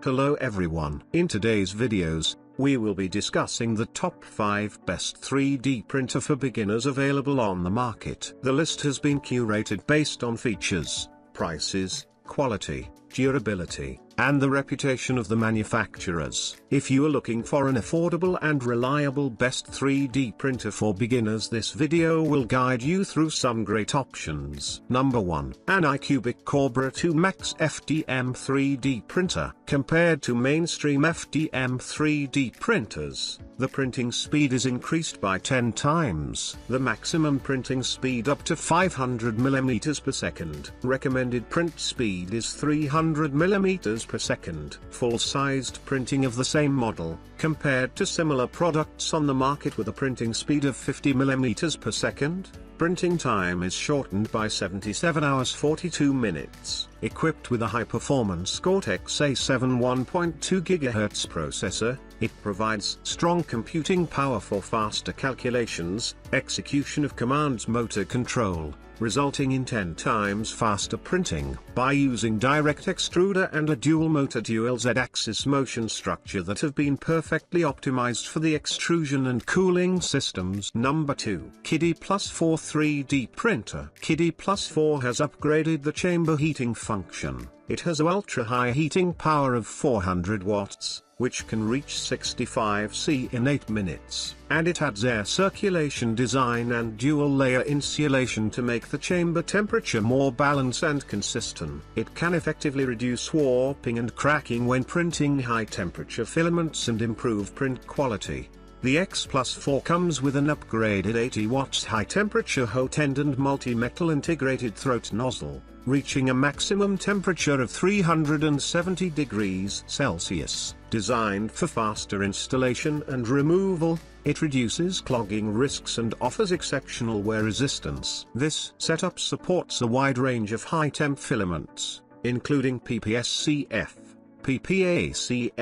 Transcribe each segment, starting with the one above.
Hello everyone. In today's videos, we will be discussing the top 5 best 3D printer for beginners available on the market. The list has been curated based on features, prices, quality, durability, and the reputation of the manufacturers. If you are looking for an affordable and reliable best 3D printer for beginners, this video will guide you through some great options. Number 1. ANYCUBIC Kobra 2 Max FDM 3D printer. Compared to mainstream FDM 3D printers, the printing speed is increased by 10 times. The maximum printing speed up to 500 mm per second. Recommended print speed is 300 mm per second. Full-sized printing of the same model, compared to similar products on the market with a printing speed of 50 mm per second, printing time is shortened by 77 hours 42 minutes. Equipped with a high-performance Cortex A7 1.2 GHz processor, it provides strong computing power for faster calculations, execution of commands, motor control, resulting in 10 times faster printing. By using direct extruder and a dual-motor dual Z-axis motion structure that have been perfectly optimized for the extrusion and cooling systems. Number 2. QIDI Plus 4 3D printer. QIDI Plus 4 has upgraded the chamber heating function. It has an ultra-high heating power of 400 watts, which can reach 65 C in 8 minutes. And it adds air circulation design and dual-layer insulation to make the chamber temperature more balanced and consistent. It can effectively reduce warping and cracking when printing high-temperature filaments and improve print quality. The X Plus 4 comes with an upgraded 80 watts high-temperature hot end and multi-metal integrated throat nozzle, reaching a maximum temperature of 370 degrees Celsius. Designed for faster installation and removal, it reduces clogging risks and offers exceptional wear resistance. This setup supports a wide range of high-temp filaments, including PPSCF, PPACF/GF,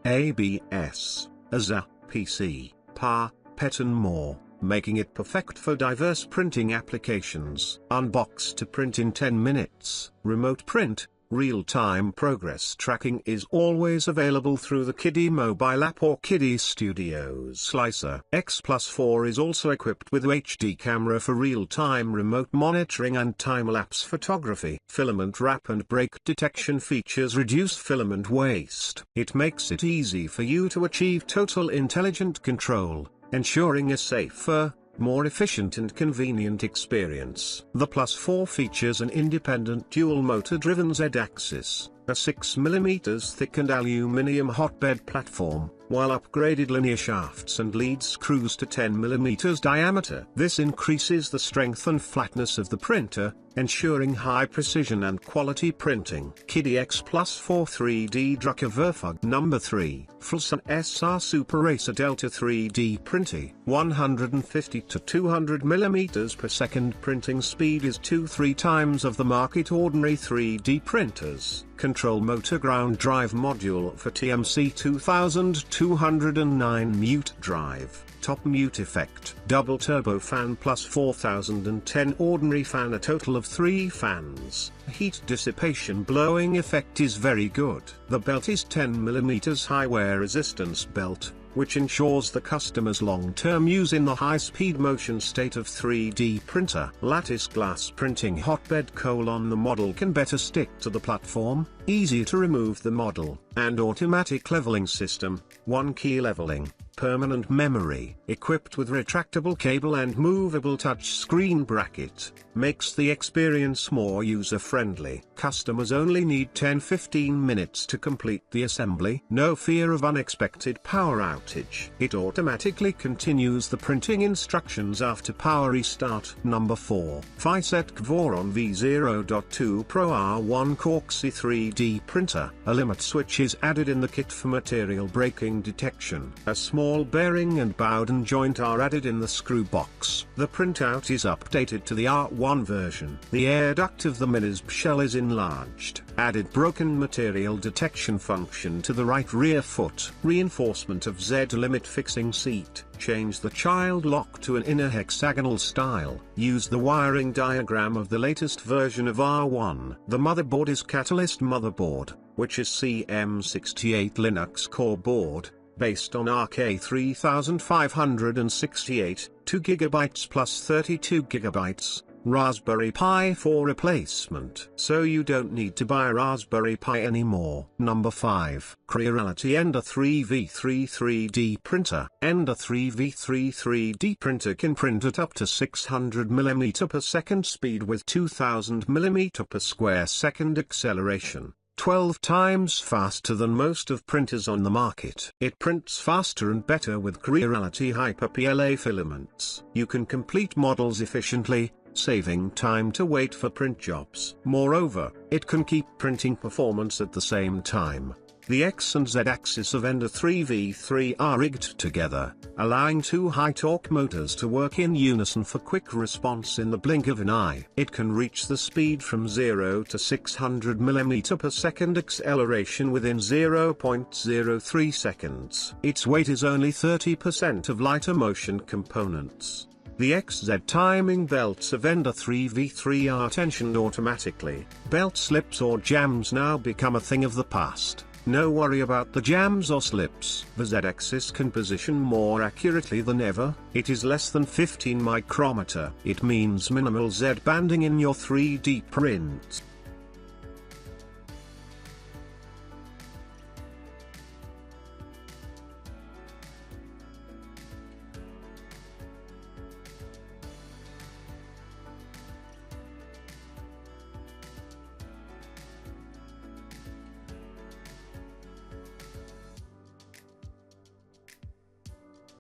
ABS, AZA, PC, PA, PET and more, making it perfect for diverse printing applications. Unbox to print in 10 minutes. Remote print, real-time progress tracking is always available through the QIDI mobile app or QIDI Studios Slicer. X Plus 4 is also equipped with HD camera for real-time remote monitoring and time-lapse photography. Filament wrap and break detection features reduce filament waste. It makes it easy for you to achieve total intelligent control, ensuring a safer, more efficient and convenient experience. The Plus 4 features an independent dual-motor driven Z-axis, a 6mm thickened aluminium hotbed platform, while upgraded linear shafts and lead screws to 10mm diameter. This increases the strength and flatness of the printer, ensuring high precision and quality printing. QIDI X Plus 4 3D Druckerwerkzeug. Number 3. FLSUN SR Super Racer Delta 3D Printing. 150 to 200 mm per second printing speed is 2-3 times of the market ordinary 3D printers. Control motor ground drive module for TMC 2209 mute drive. Top mute effect. Double turbo fan plus 4010 ordinary fan, a total of 3 fans. Heat dissipation blowing effect is very good. The belt is 10mm high wear resistance belt, which ensures the customer's long-term use in the high-speed motion state of 3D printer. Lattice glass printing hotbed : the model can better stick to the platform, easier to remove the model, and automatic leveling system, 1-key leveling, permanent memory. Equipped with retractable cable and movable touch screen bracket, makes the experience more user-friendly. Customers only need 10-15 minutes to complete the assembly. No fear of unexpected power outage. It automatically continues the printing instructions after power restart. Number 4. FYSETC Voron V0.2 Pro R1 Corexy 3D printer. A limit switch is added in the kit for material breaking detection. A small bearing and Bowden joint are added in the screw box. The printout is updated to the R1 version. The air duct of the MINISB shell is enlarged. Added broken material detection function to the right rear foot. Reinforcement of Z-limit fixing seat. Change the child lock to an inner hexagonal style. Use the wiring diagram of the latest version of R1. The motherboard is Catalyst motherboard. which is CM68 Linux core board, based on RK3568, 2GB plus 32GB, Raspberry Pi 4 replacement. So you don't need to buy a Raspberry Pi anymore. Number 5. Creality Ender 3v3 3D Printer. Ender 3v3 3D Printer can print at up to 600mm per second speed with 2000mm per square second acceleration. 12 times faster than most of printers on the market. It prints faster and better with Creality Hyper PLA filaments. You can complete models efficiently, saving time to wait for print jobs. Moreover, it can keep printing performance at the same time. The X and Z axis of Ender 3v3 are rigged together, allowing two high-torque motors to work in unison for quick response in the blink of an eye. It can reach the speed from 0 to 600mm per second acceleration within 0.03 seconds. Its weight is only 30% of lighter motion components. The XZ timing belts of Ender 3v3 are tensioned automatically. Belt slips or jams now become a thing of the past. No worry about the jams or slips. The Z-axis can position more accurately than ever. It is less than 15 micrometer. It means minimal Z banding in your 3D prints.